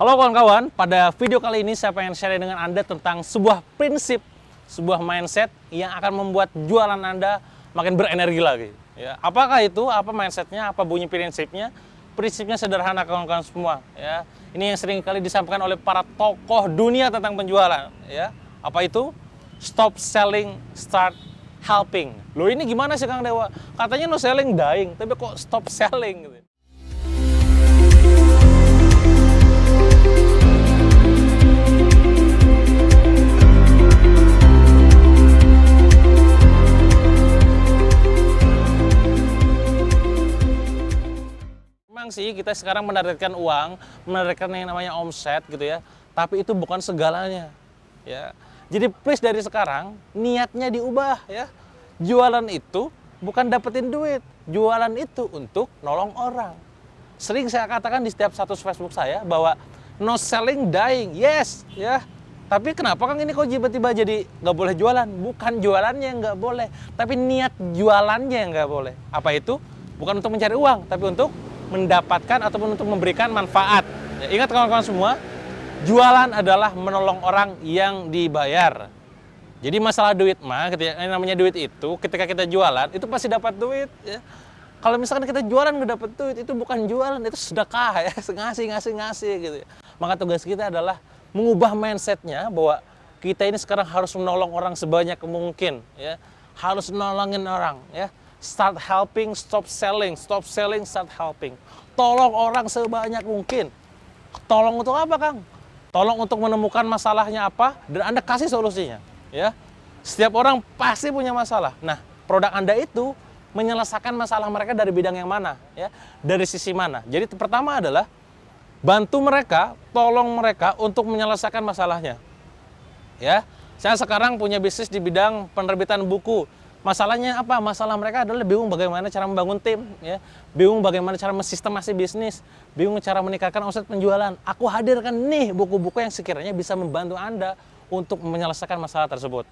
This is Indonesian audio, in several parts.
Halo kawan-kawan, pada video kali ini saya pengen share dengan Anda tentang sebuah prinsip, sebuah mindset yang akan membuat jualan Anda makin berenergi lagi. Ya, apakah itu? Apa mindsetnya? Apa bunyi prinsipnya? Prinsipnya sederhana kawan-kawan semua. Ya, ini yang sering kali disampaikan oleh para tokoh dunia tentang penjualan. Ya, apa itu? Stop selling, start helping. Loh ini gimana sih Kang Dewa? Katanya no selling dying, tapi kok stop selling gitu. Memang sih kita sekarang menargetkan uang, menargetkan yang namanya omset gitu ya. Tapi itu bukan segalanya. Ya. Jadi please dari sekarang niatnya diubah ya. Jualan itu bukan dapetin duit, jualan itu untuk nolong orang. Sering saya katakan di setiap status Facebook saya bahwa no selling dying, yes ya. Tapi kenapa Kang ini kok tiba-tiba jadi nggak boleh jualan? Bukan jualannya yang nggak boleh, tapi niat jualannya yang nggak boleh. Apa itu? Bukan untuk mencari uang, tapi untuk mendapatkan ataupun untuk memberikan manfaat. Ya, ingat kawan-kawan semua, jualan adalah menolong orang yang dibayar. Jadi masalah duit mah, ketika namanya duit itu, ketika kita jualan itu pasti dapat duit. Ya. Kalau misalkan kita jualan nggak dapat duit, itu bukan jualan, itu sedekah ya, ngasih gitu. Ya. Maka tugas kita adalah mengubah mindsetnya bahwa kita ini sekarang harus menolong orang sebanyak mungkin, ya, harus nolongin orang, ya. Start helping, stop selling, start helping. Tolong orang sebanyak mungkin. Tolong untuk apa, Kang? Tolong untuk menemukan masalahnya apa dan Anda kasih solusinya, ya. Setiap orang pasti punya masalah. Nah, produk Anda itu menyelesaikan masalah mereka dari bidang yang mana, ya? Dari sisi mana? Jadi pertama adalah bantu mereka, tolong mereka untuk menyelesaikan masalahnya. Ya. Saya sekarang punya bisnis di bidang penerbitan buku. Masalahnya apa? Masalah mereka adalah bingung bagaimana cara membangun tim, ya. Bingung bagaimana cara mensistemasi bisnis, bingung cara meningkatkan omset penjualan. Aku hadirkan nih buku-buku yang sekiranya bisa membantu Anda untuk menyelesaikan masalah tersebut.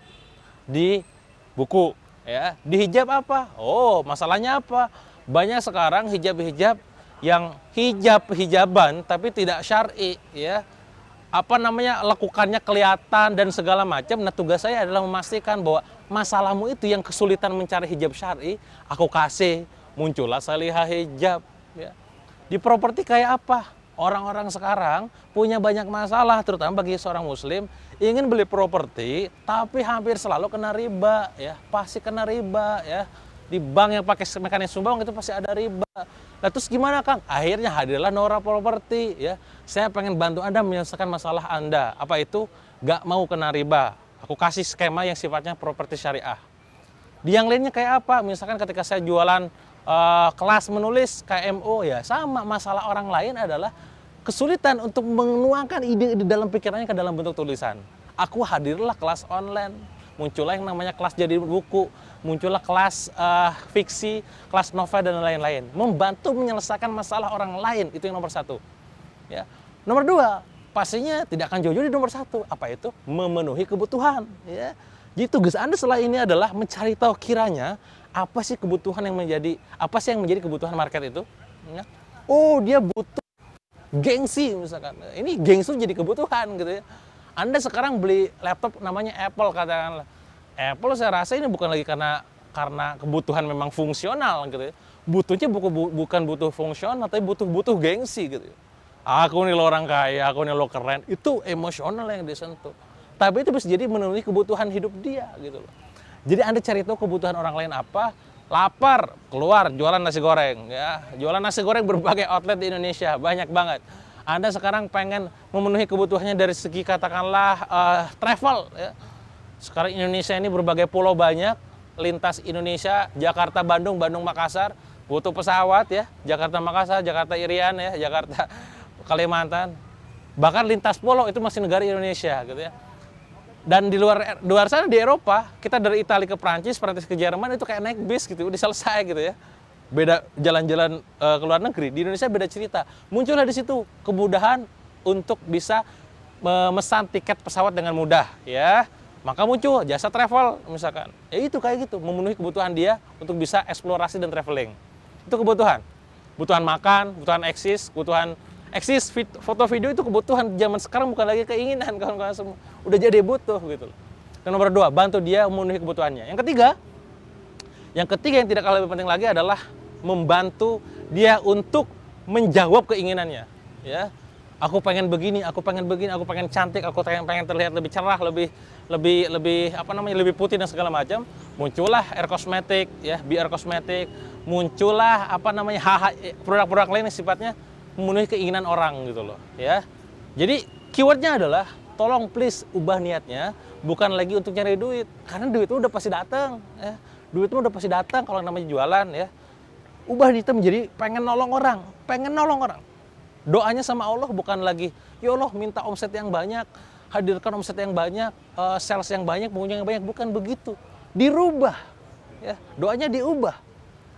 Di buku, ya. Di hijab apa? Oh, masalahnya apa? Banyak sekarang hijab-hijab yang hijaban tapi tidak syar'i, ya. Apa namanya, lakukannya kelihatan dan segala macam. Nah, tugas saya adalah memastikan bahwa masalahmu itu yang kesulitan mencari hijab syar'i, aku kasih, muncullah salihah hijab. Ya. Di properti kayak apa? Orang-orang sekarang punya banyak masalah, terutama bagi seorang muslim, ingin beli properti, tapi hampir selalu kena riba, ya, pasti kena riba, ya. Di bank yang pakai mekanisme bank itu pasti ada riba. Nah terus gimana Kang? Akhirnya hadirlah Nora Property, ya. Saya pengen bantu Anda menyelesaikan masalah Anda. Apa itu? Gak mau kena riba. Aku kasih skema yang sifatnya properti syariah. Di yang lainnya kayak apa? Misalkan ketika saya jualan kelas menulis KMO, ya sama. Masalah orang lain adalah kesulitan untuk menuangkan ide di dalam pikirannya ke dalam bentuk tulisan. Aku hadirlah kelas online. Muncullah yang namanya kelas jadi buku, muncullah kelas fiksi, kelas novel dan lain-lain. Membantu menyelesaikan masalah orang lain, itu yang nomor satu. Ya. Nomor dua, pastinya tidak akan jauh-jauh di nomor satu. Apa itu? Memenuhi kebutuhan. Ya. Jadi tugas Anda setelah ini adalah mencari tahu kiranya apa sih kebutuhan yang menjadi, apa sih yang menjadi kebutuhan market itu. Ya. Oh dia butuh gengsi misalkan. Ini gengsi jadi kebutuhan gitu ya. Anda sekarang beli laptop namanya Apple katakanlah. Apple saya rasa ini bukan lagi karena kebutuhan memang fungsional gitu ya. Butuhnya bukan butuh fungsional, tapi butuh gengsi gitu ya. Aku nih lo orang kaya, aku nih lo keren. Itu emosional yang disentuh. Tapi itu bisa jadi memenuhi kebutuhan hidup dia gitu loh. Jadi Anda cari tahu kebutuhan orang lain apa. Lapar, keluar jualan nasi goreng ya. Jualan nasi goreng berbagai outlet di Indonesia, banyak banget. Anda sekarang pengen memenuhi kebutuhannya dari segi katakanlah travel. Ya. Sekarang Indonesia ini berbagai pulau banyak, lintas Indonesia, Jakarta, Bandung, Bandung, Makassar, butuh pesawat ya, Jakarta, Makassar, Jakarta, Irian ya, Jakarta, Kalimantan. Bahkan lintas pulau itu masih negara Indonesia gitu ya. Dan di luar sana di Eropa, kita dari Italia ke Prancis, Prancis ke Jerman itu kayak naik bis gitu, udah selesai gitu ya. Beda jalan-jalan ke luar negeri. Di Indonesia beda cerita. Muncullah di situ kemudahan untuk bisa memesan tiket pesawat dengan mudah, ya. Maka muncul jasa travel misalkan. Ya itu kayak gitu, memenuhi kebutuhan dia untuk bisa eksplorasi dan traveling. Itu kebutuhan. Kebutuhan makan, kebutuhan eksis, kebutuhan Foto video itu kebutuhan zaman sekarang, bukan lagi keinginan kawan-kawan semua. Udah jadi butuh gitu loh. Dan nomor 2, bantu dia memenuhi kebutuhannya. Yang ketiga yang tidak kalah lebih penting lagi adalah membantu dia untuk menjawab keinginannya. Ya, aku pengen begini, aku pengen cantik, aku pengen terlihat lebih cerah, lebih putih dan segala macam. Muncullah Air Cosmetic, ya, BR Cosmetic. Muncullah produk-produk lain yang sifatnya memenuhi keinginan orang gitu loh, ya. Jadi keywordnya adalah tolong please ubah niatnya, bukan lagi untuk nyari duit, karena duit itu udah pasti datang, ya. Duit itu udah pasti datang kalau namanya jualan, ya. Ubah niatnya menjadi pengen nolong orang. Doanya sama Allah bukan lagi, ya Allah minta omset yang banyak, hadirkan omset yang banyak, sales yang banyak, pengunjung yang banyak, bukan begitu. Dirubah, ya. Doanya diubah.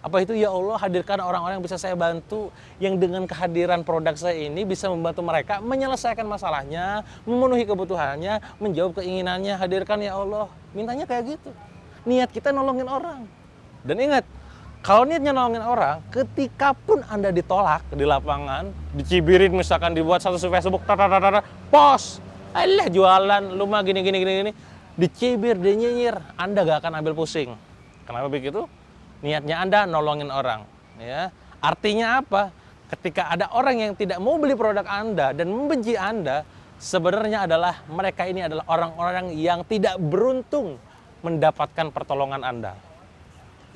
Apa itu? Ya Allah, hadirkan orang-orang yang bisa saya bantu, yang dengan kehadiran produk saya ini bisa membantu mereka menyelesaikan masalahnya, memenuhi kebutuhannya, menjawab keinginannya. Hadirkan ya Allah. Mintanya kayak gitu. Niat kita nolongin orang. Dan ingat, kalau niatnya nolongin orang, ketika pun Anda ditolak di lapangan, dicibirin misalkan, dibuat status Facebook, post, alah jualan, lu mah gini, dicibir, dinyinyir, Anda gak akan ambil pusing. Kenapa begitu? Niatnya Anda nolongin orang, ya. Artinya apa? Ketika ada orang yang tidak mau beli produk Anda dan membenci Anda, sebenarnya adalah mereka ini adalah orang-orang yang tidak beruntung mendapatkan pertolongan Anda.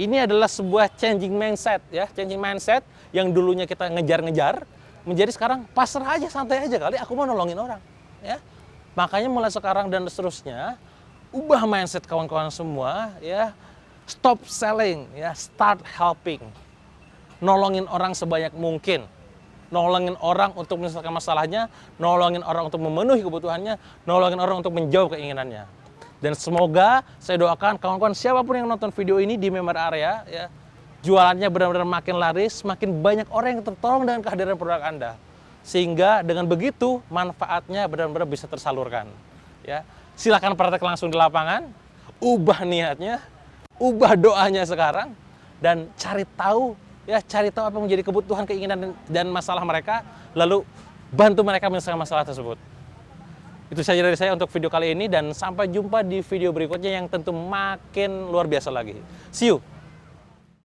Ini adalah sebuah changing mindset, ya, changing mindset yang dulunya kita ngejar-ngejar menjadi sekarang pasrah aja, santai aja kali, aku mau nolongin orang, ya. Makanya mulai sekarang dan seterusnya, ubah mindset kawan-kawan semua, ya. Stop selling, ya, start helping. Nolongin orang sebanyak mungkin. Nolongin orang untuk menyelesaikan masalahnya, nolongin orang untuk memenuhi kebutuhannya, nolongin orang untuk menjawab keinginannya. Dan semoga saya doakan kawan-kawan siapapun yang nonton video ini di member area, ya, jualannya benar-benar makin laris, makin banyak orang yang tertolong dengan kehadiran produk Anda. Sehingga dengan begitu manfaatnya benar-benar bisa tersalurkan. Ya, silakan praktek langsung di lapangan, ubah niatnya, ubah doanya sekarang, dan cari tahu apa yang menjadi kebutuhan, keinginan dan masalah mereka, lalu bantu mereka menyelesaikan masalah tersebut. Itu saja dari saya untuk video kali ini, dan sampai jumpa di video berikutnya yang tentu makin luar biasa lagi. See you!